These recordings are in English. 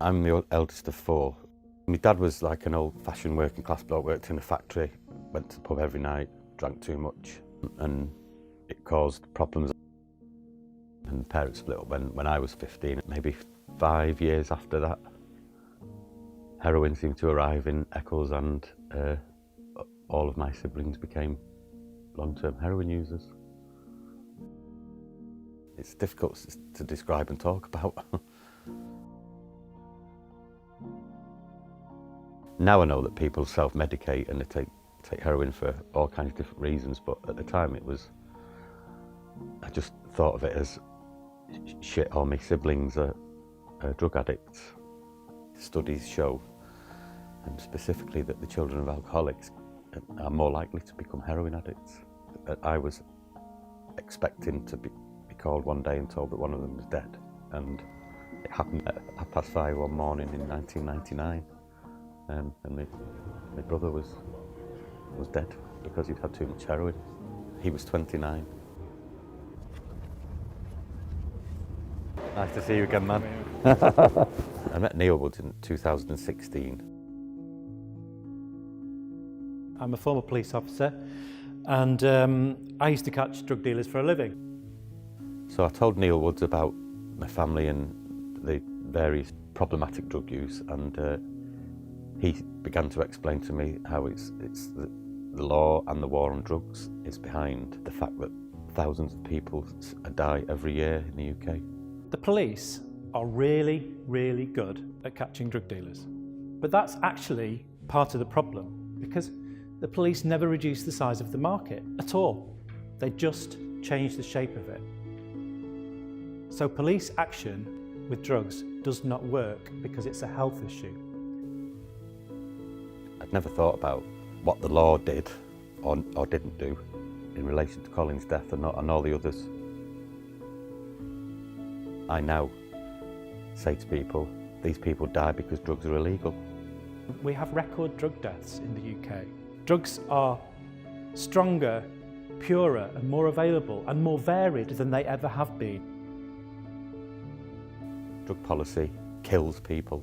I'm the eldest of four. My dad was like an old-fashioned working class bloke, worked in a factory, went to the pub every night, drank too much, and it caused problems. And parents split up when I was 15. Maybe 5 years after that, heroin seemed to arrive in Eccles, and all of my siblings became long-term heroin users. It's difficult to describe and talk about. Now I know that people self-medicate and they take heroin for all kinds of different reasons, but at the time I just thought of it as shit, all my siblings are drug addicts. Studies show, specifically, that the children of alcoholics are more likely to become heroin addicts. I was expecting to be called one day and told that one of them was dead, and it happened at 5:30 one morning in 1999. And my brother was dead because he'd had too much heroin. He was 29. Nice to see you again, man. I met Neil Woods in 2016. I'm a former police officer, and I used to catch drug dealers for a living. So I told Neil Woods about my family and the various problematic drug use, and he began to explain to me how it's the law and the war on drugs is behind the fact that thousands of people die every year in the UK. The police are really, really good at catching drug dealers. But that's actually part of the problem, because the police never reduce the size of the market at all. They just change the shape of it. So police action with drugs does not work because it's a health issue. I'd never thought about what the law did or didn't do in relation to Colin's death and all the others. I now say to people, these people die because drugs are illegal. We have record drug deaths in the UK. Drugs are stronger, purer and more available and more varied than they ever have been. Drug policy kills people,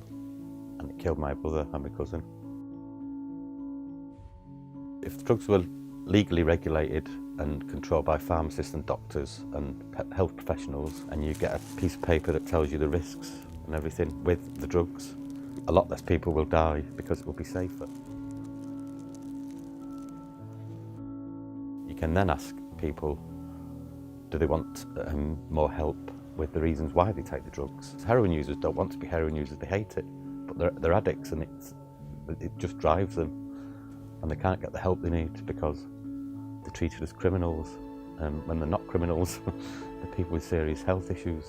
and it killed my brother and my cousin. If drugs were legally regulated and controlled by pharmacists and doctors and health professionals, and you get a piece of paper that tells you the risks and everything with the drugs, a lot less people will die because it will be safer. You can then ask people, do they want more help with the reasons why they take the drugs? Heroin users don't want to be heroin users, they hate it, but they're addicts, and it just drives them. And they can't get the help they need because they're treated as criminals, when they're not criminals. They're people with serious health issues.